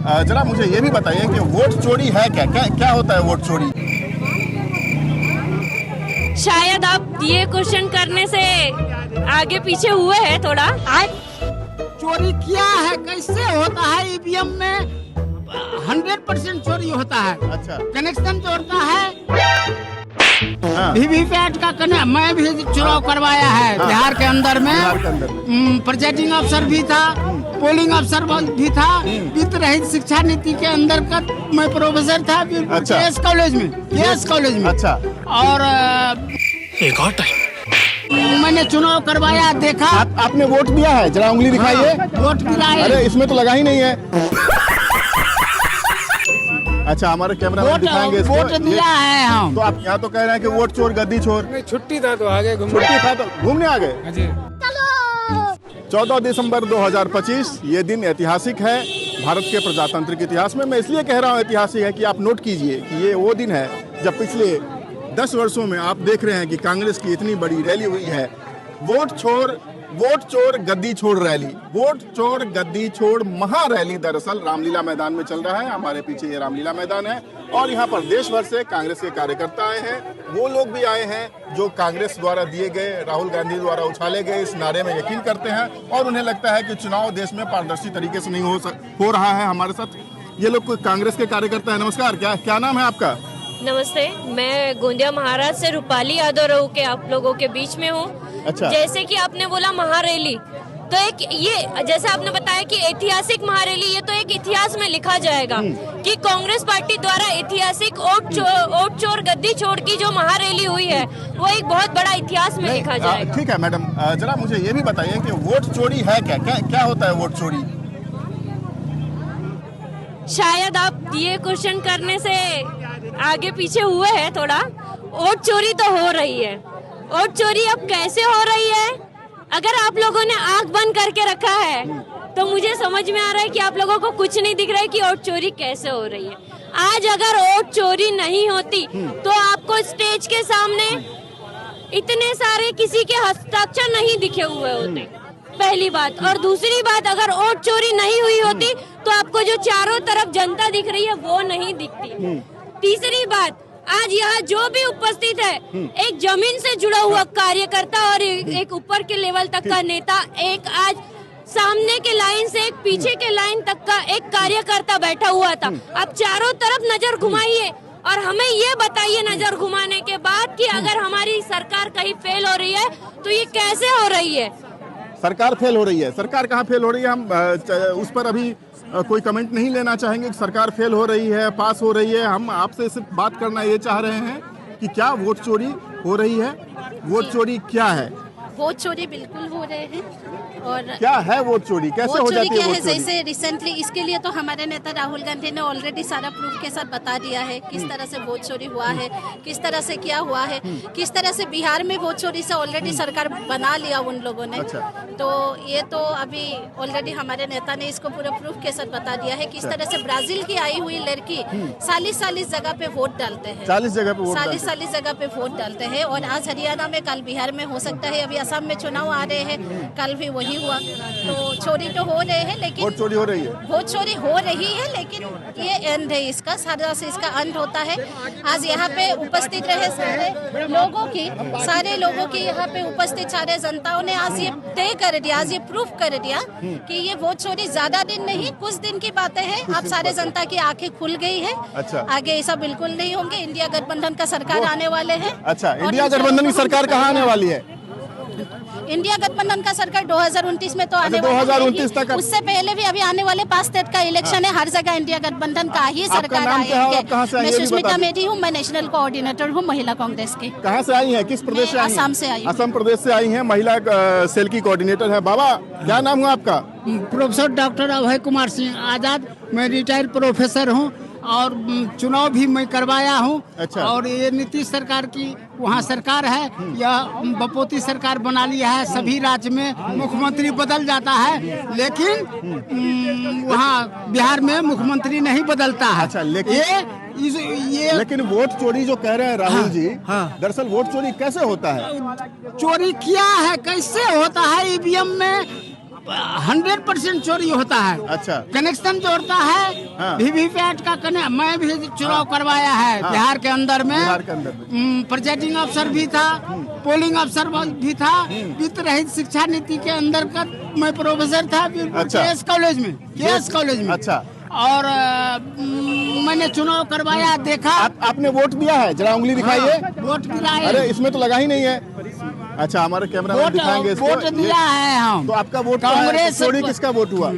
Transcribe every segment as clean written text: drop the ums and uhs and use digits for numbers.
जरा मुझे ये भी बताइए कि वोट चोरी है क्या क्या क्या होता है वोट चोरी? शायद आप ये क्वेश्चन करने से आगे पीछे हुए हैं थोड़ा। चोरी किया है, कैसे होता है? ईवीएम में 100% चोरी होता है। अच्छा। कनेक्शन जोड़ता है। हाँ। वीवीपैट का मैं भी चुनाव करवाया है। हाँ। बिहार के अंदर में प्रिजाइडिंग अफसर भी था, पोलिंग अफसर भी था। वित्त रहित शिक्षा नीति के अंतर्गत मैं प्रोफेसर था। अच्छा। केएस कॉलेज में। अच्छा। और एक और टाइम मैंने चुनाव करवाया, देखा। आपने वोट दिया है? जरा उंगली दिखाइए। वोट गिराए। अरे इसमें तो लगा ही नहीं है। अच्छा, हमारे कैमरा दिखाएंगे इसको। वोट दिया है हम। तो आप यहाँ तो कह रहे हैं कि वोट चोर गद्दी चोर। नहीं, छुट्टी था तो आगे छुट्टी था तो घूमने आ गए। हाँ जी। 14 दिसंबर 2025 ये दिन ऐतिहासिक है भारत के प्रजातांत्रिक इतिहास में। मैं इसलिए कह रहा हूँ ऐतिहासिक है कि आप नोट कीजिए कि ये वो दिन है जब पिछले 10 वर्षों में आप देख रहे हैं कि कांग्रेस की इतनी बड़ी रैली हुई है। वोट चोर गद्दी छोड़ रैली, वोट चोर गद्दी छोड़ महा रैली दरअसल रामलीला मैदान में चल रहा है। हमारे पीछे ये रामलीला मैदान है और यहाँ पर देश भर से कांग्रेस के कार्यकर्ता आए हैं। वो लोग भी आए हैं जो कांग्रेस द्वारा दिए गए, राहुल गांधी द्वारा उछाले गए इस नारे में यकीन करते हैं और उन्हें लगता है कि चुनाव देश में पारदर्शी तरीके से नहीं हो रहा है। हमारे साथ ये लोग कांग्रेस के कार्यकर्ता है। नमस्कार, क्या नाम है आपका? नमस्ते, मैं गोंदिया महाराष्ट्र से रूपाली यादव रहू के आप लोगों के बीच में हूँ। अच्छा। जैसे कि आपने बोला महारैली, तो एक ये जैसे आपने बताया कि ऐतिहासिक महारैली, ये तो एक इतिहास में लिखा जाएगा कि कांग्रेस पार्टी द्वारा ऐतिहासिक वोट चोर गद्दी छोड़ की जो महारैली हुई है वो एक बहुत बड़ा इतिहास में लिखा जाएगा। ठीक है मैडम, जरा मुझे ये भी बताइए कि वोट चोरी है क्या क्या क्या होता है वोट चोरी? शायद आप ये क्वेश्चन करने से आगे पीछे हुए हैं थोड़ा। वोट चोरी तो हो रही है। वोट चोरी अब कैसे हो रही है? अगर आप लोगों ने आंख बंद करके रखा है तो मुझे समझ में आ रहा है कि आप लोगों को कुछ नहीं दिख रहा है कि वोट चोरी कैसे हो रही है। आज अगर वोट चोरी नहीं होती तो आपको स्टेज के सामने इतने सारे किसी के हस्ताक्षर नहीं दिखे हुए होते, पहली बात। और दूसरी बात, अगर वोट चोरी नहीं हुई होती तो आपको जो चारों तरफ जनता दिख रही है वो नहीं दिखती। तीसरी बात, आज यहाँ जो भी उपस्थित है एक जमीन से जुड़ा हुआ कार्यकर्ता और एक ऊपर के लेवल तक का नेता, एक आज सामने के लाइन से एक पीछे के लाइन तक का एक कार्यकर्ता बैठा हुआ था। अब चारों तरफ नजर घुमाइए और हमें ये बताइए नजर घुमाने के बाद कि अगर हमारी सरकार कहीं फेल हो रही है तो ये कैसे हो रही है? सरकार फेल हो रही है। सरकार कहाँ फेल हो रही है? हम उस पर अभी कोई कमेंट नहीं लेना चाहेंगे कि सरकार फेल हो रही है, पास हो रही है। हम आपसे सिर्फ बात करना ये चाह रहे हैं कि क्या वोट चोरी हो रही है? वोट चोरी क्या है? वोट चोरी बिल्कुल हो रहे हैं। और क्या है वोट चोरी? कैसे हो जाती है वोट चोरी? जैसे रिसेंटली इसके लिए तो हमारे नेता राहुल गांधी ने ऑलरेडी सारा प्रूफ के साथ बता दिया है किस तरह से वोट चोरी हुआ है, किस तरह से क्या हुआ है, किस तरह से बिहार में वोट चोरी से ऑलरेडी सरकार बना लिया उन लोगों ने। अच्छा। तो ये तो अभी ऑलरेडी हमारे नेता ने इसको पूरा प्रूफ के साथ बता दिया है किस तरह से ब्राजील की आई हुई लड़की 40 जगह पे वोट डालते हैं। 40 जगह पे वोट डालते हैं। 40 जगह पे वोट डालते हैं। और आज हरियाणा में, कल बिहार में हो सकता है, अभी असम में चुनाव आ रहे हैं, कल भी वही हुआ। तो चोरी तो हो रहे हैं, लेकिन वोट चोरी हो रही है। वोट चोरी हो रही है, लेकिन ये एंड है इसका, सारा से इसका अंत होता है। आज यहाँ पे उपस्थित रहे सारे लोगों की यहाँ पे उपस्थित सारे जनताओं ने आज ये तय कर दिया, आज ये प्रूफ कर दिया कि ये वोट चोरी ज्यादा दिन नहीं, कुछ दिन की बातें हैं। अब सारे जनता की आंखें खुल गई है। अच्छा। आगे ऐसा बिल्कुल नहीं होंगे। इंडिया गठबंधन का सरकार आने वाले हैं। अच्छा, इंडिया गठबंधन की सरकार कहाँ आने वाली है? इंडिया गठबंधन का सरकार 2029 में तो आने वाला है। 2029 तक। उससे पहले भी अभी आने वाले 5 स्टेट का इलेक्शन है, हर जगह इंडिया गठबंधन का ही सरकार नाम क्या है और आप कहाँ से आई आएगी। हैं? मैं सुष्मिता मेधी हूँ, मैं नेशनल कोऑर्डिनेटर हूँ महिला कांग्रेस की। कहाँ से आई हैं? किस प्रदेश से आई हैं? असम से आई हूँ। असम प्रदेश से आई हैं, महिला सेल की कोऑर्डिनेटर है। बाबा, क्या नाम हुआ आपका? प्रोफेसर डॉक्टर अभय कुमार सिंह आजाद। मैं रिटायर्ड प्रोफेसर हूँ और चुनाव भी मैं करवाया हूँ। अच्छा। और ये नीतीश सरकार की वहाँ सरकार है, यह बपोती सरकार बना लिया है। सभी राज्य में मुख्यमंत्री बदल जाता है, लेकिन वहाँ बिहार में मुख्यमंत्री नहीं बदलता है। अच्छा, लेकिन वोट चोरी जो कह रहे हैं राहुल जी, दरअसल वोट चोरी कैसे होता है? चोरी किया है, कैसे होता है? ईवीएम में 100% चोरी होता है। अच्छा। कनेक्शन जोड़ता है। हाँ। वीवीपैट का मैं भी चुनाव करवाया है। हाँ। बिहार के अंदर में में प्रिजाइडिंग अफसर भी था, पोलिंग अफसर भी था, वित्त रहित शिक्षा नीति के अंदर का मैं प्रोफेसर था अच्छा। केएस कॉलेज में। अच्छा। और मैंने चुनाव करवाया, देखा। आपने वोट दिया है? जरा उंगली दिखाइए। वोट गिराए। अरे इसमें तो लगा ही नहीं है। अच्छा, हमारे कैमरा में दिखाएंगे इसको। वोट दिया है हम। तो आपका वोट कांग्रेस चोरी किसका वोट हुआ?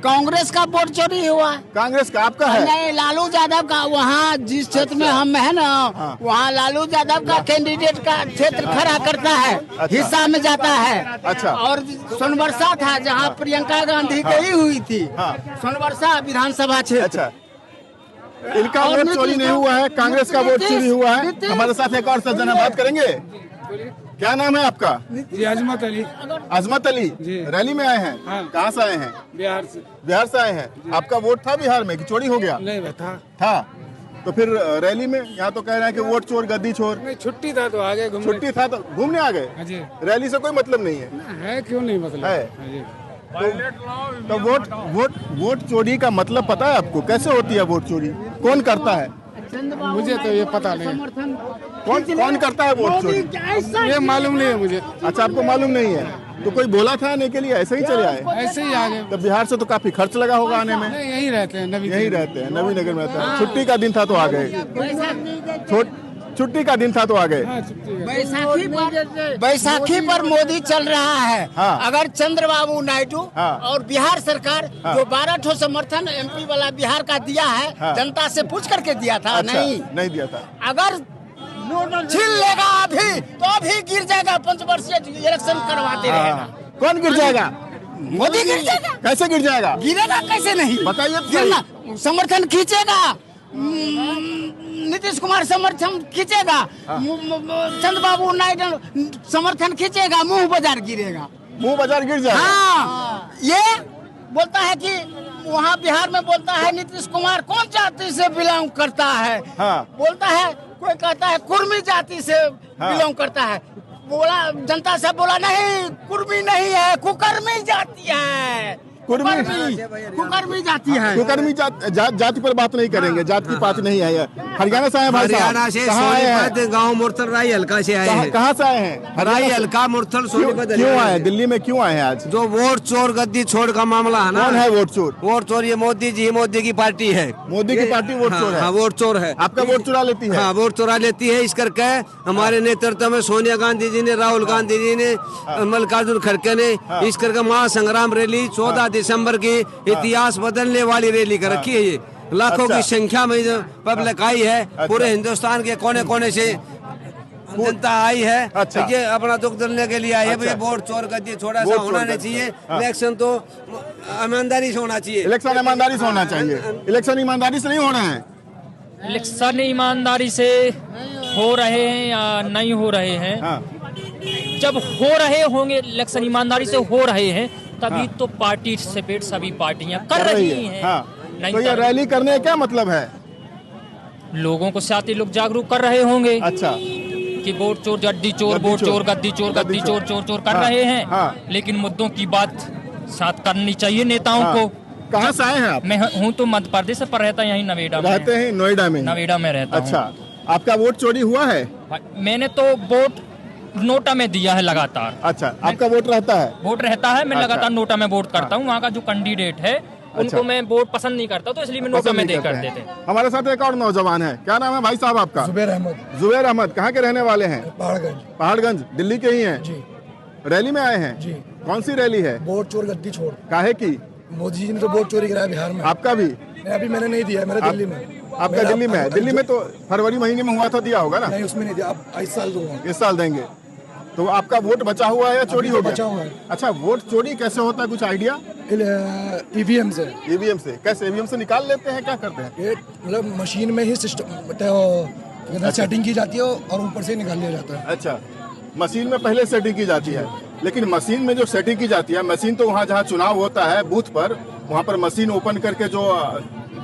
कांग्रेस का वोट चोरी हुआ। कांग्रेस का आपका है? नहीं, लालू यादव का। वहाँ जिस क्षेत्र में हम है ना, वहाँ लालू यादव का कैंडिडेट का क्षेत्र खड़ा करता है। हिस्सा में जाता है। अच्छा। और सोनबरसा था जहाँ प्रियंका गांधी गई हुई थी। सोनबरसा विधानसभा क्षेत्र। अच्छा, इनका वोट चोरी नहीं हुआ है, कांग्रेस का वोट चोरी हुआ है। हमारे साथ एक और सज्जन है, बात करेंगे। क्या नाम है आपका? जी अजमत अली। अजमत अली रैली में आए हैं? हाँ। कहाँ से आए हैं? बिहार से आए हैं। आपका वोट था बिहार में कि चोरी हो गया? नहीं था। तो फिर रैली में यहाँ तो कह रहे हैं कि वोट चोर, गद्दी चोर। नहीं, छुट्टी था तो आगे घूमने। छुट्टी था तो घूमने आ गए? रैली से कोई मतलब नहीं है? क्यों नहीं मतलब है? तो वोट चोरी का मतलब पता है आपको? कैसे होती है वोट चोरी? कौन करता है? मुझे तो ये पता नहीं। कौन करता है वोट चोरी? ये मालूम नहीं है मुझे। अच्छा, आपको मालूम नहीं है? तो कोई बोला था आने के लिए, ऐसे ही चले आए? ऐसे ही आगे। तो बिहार से तो काफी खर्च लगा होगा आने में? नहीं, यहीं रहते हैं, यहीं रहते हैं, नवी नगर में रहते हैं। छुट्टी का दिन था तो आ गए। छुट्टी का दिन था तो आ गए। बैसाखी पर मोदी चल रहा है। हाँ। अगर चंद्रबाबू नायडू हाँ। और बिहार सरकार जो 12 समर्थन एमपी वाला बिहार का दिया है, हाँ। जनता से पूछ करके दिया था। अच्छा, नहीं दिया था। अगर छीन लेगा अभी तो अभी गिर जाएगा। 5 वर्षीय इलेक्शन करवाते रहेगा। कौन गिर जाएगा? मोदी गिर जाएगा। कैसे गिर जाएगा? गिरेगा कैसे नहीं? बताइए तो गिरना। समर्थन खींचेगा। नीतीश कुमार समर्थन खींचेगा। चंद्रबाबू नायडू समर्थन खींचेगा। मुंह बाजार गिरेगा। मुंह बाजार गिर जाएगा। हाँ, ये बोलता है कि वहाँ बिहार में बोलता है नीतीश कुमार कौन जाति से बिलोंग करता है। हाँ। बोलता है, कोई कहता है कुर्मी जाति से बिलोंग करता है। बोला, जनता से बोला नहीं, कुर्मी नहीं है, कुकर्मी जाति है। कुकर्मी जाति है। कुकर्मी जाति पर बात नहीं करेंगे, जात की बात नहीं है। हरियाणा से आए भाई साहब? हरियाणा से सोनीपत गांव मुरथल राई हल्का से आए हैं। कहाँ से आए हैं? राई हल्का मुरथल सोनीपत। क्यों आए? दिल्ली में क्यों आए हैं आज? जो वोट चोर गद्दी छोड़ का मामला है ना। कौन है वोट चोर? वोट चोर ये मोदी जी, मोदी की पार्टी है। मोदी की पार्टी वोट चोर है? हाँ, वोट चोर है। आपका वोट चुरा लेती है? हाँ, वोट चुरा लेती है। इस करके हमारे नेतृत्व में सोनिया गांधी जी ने, राहुल गांधी जी ने, मल्लिकार्जुन खड़गे ने इस करके महासंग्राम रैली 14 दिसंबर की इतिहास बदलने वाली रैली कर रखी है। ये लाखों की संख्या में पब्लिक आई है। पूरे हिंदुस्तान के कोने कोने से जनता आई है। अच्छा। ये अपना दुख दलने के लिए आई है। भाई वोट चोर गद्दी छोड़ा सा होना नहीं चाहिए। इलेक्शन तो ईमानदारी से होना चाहिए। इलेक्शन ईमानदारी से होना चाहिए। इलेक्शन ईमानदारी से नहीं होना है। इलेक्शन ईमानदारी से हो रहे हैं या नहीं हो रहे हैं? हाँ। जब हो रहे होंगे, इलेक्शन ईमानदारी से हो रहे हैं, तभी तो पार्टी सेपरेट सभी पार्टियां कर रही हैं। हाँ। नहीं तो ये रैली करने का क्या मतलब है? लोगों को साथ ही लोग जागरूक कर रहे होंगे। अच्छा। कि वोट चोर गद्दी चोर, वोट चोर गद्दी चोर, गद्दी चोर चोर चोर कर रहे हैं। हाँ। लेकिन मुद्दों की बात साथ करनी चाहिए नेताओं को। कहाँ से आए हैं आप? मैं हूँ तो मध्य प्रदेश से, पर रहता यहीं नोएडा में। रहते हैं नोएडा में? नोएडा में रहता हूँ। अच्छा, आपका वोट चोरी हुआ है? मैंने तो वोट नोटा में दिया है लगातार। अच्छा, आपका वोट रहता है? वोट रहता है। मैं लगातार नोटा में वोट करता हूँ। वहाँ का जो कैंडिडेट है उनको मैं वोट पसंद नहीं करता, तो इसलिए मैं नोटा में दे कर देते हैं। हमारे साथ एक और नौजवान है। क्या नाम है भाई साहब आपका? जुबैर अहमद। जुबैर अहमद कहाँ के रहने वाले हैं? पहाड़गंज दिल्ली के ही हैं? जी। रैली में आए हैं? जी। कौन सी रैली है? वोट चोर गद्दी छोड़। काहे की? मोदी जी ने तो वोट चोरी कराया बिहार में। आपका भी? अभी मैंने नहीं दिया, मेरा दिल्ली में। आपका दिल्ली में है? दिल्ली में तो फरवरी महीने में हुआ था, दिया होगा ना? नहीं, उसमें नहीं दिया। अब इस साल दूंगा। इस साल देंगे। तो आपका वोट बचा हुआ है या चोरी हो गया? बचा हुआ है। अच्छा, वोट चोरी कैसे होता है, कुछ आइडिया? ईवीएम से। ईवीएम से कैसे? ईवीएम से निकाल लेते हैं, क्या करते हैं? ये मतलब मशीन में ही सिस्टम सेटिंग की जाती है और ऊपर से निकाल लिया जाता है। अच्छा, मशीन में पहले सेटिंग की जाती है। लेकिन मशीन में जो सेटिंग की जाती है, मशीन तो वहाँ जहाँ चुनाव होता है बूथ पर, वहाँ पर मशीन ओपन करके जो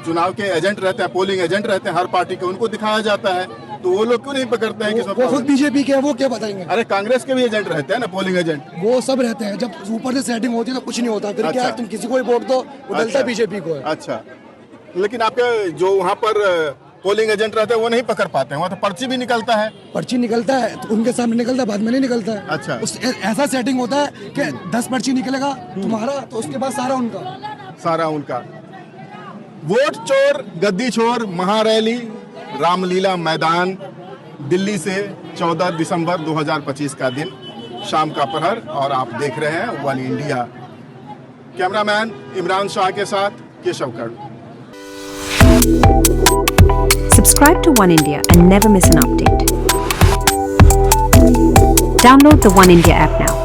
चुनाव के एजेंट रहते हैं, पोलिंग एजेंट रहते हैं हर पार्टी के, उनको दिखाया जाता है तो वो लोग क्यों नहीं पकड़ते हैं कि वो खुद बीजेपी के हैं, वो क्या बताएंगे? अरे कांग्रेस के भी एजेंट रहते हैं ना, पोलिंग एजेंट। वो सब रहते हैं, जब ऊपर से सेटिंग होती है तो कुछ नहीं होता। फिर क्या है, तुम किसी को भी वोट दो, वो डलता है बीजेपी को है। अच्छा, लेकिन आपके जो वहाँ पर पोलिंग एजेंट रहते हैं वो नहीं पकड़ पाते हैं, वहाँ तो पर्ची भी निकलता है। पर्ची निकलता है तो उनके सामने निकलता है, बाद में नहीं निकलता है। अच्छा। ऐसा सेटिंग होता है कि 10 पर्ची निकलेगा तुम्हारा, तो उसके बाद सारा उनका। वोट चोर गद्दी छोर महारैली रामलीला मैदान दिल्ली से 14 दिसंबर 2025 का दिन, शाम का प्रहर, और आप देख रहे हैं one India. Cameraman Imran Shah के साथ केशव कर्ण। Subscribe to One India and never miss an update. Download the One India app now.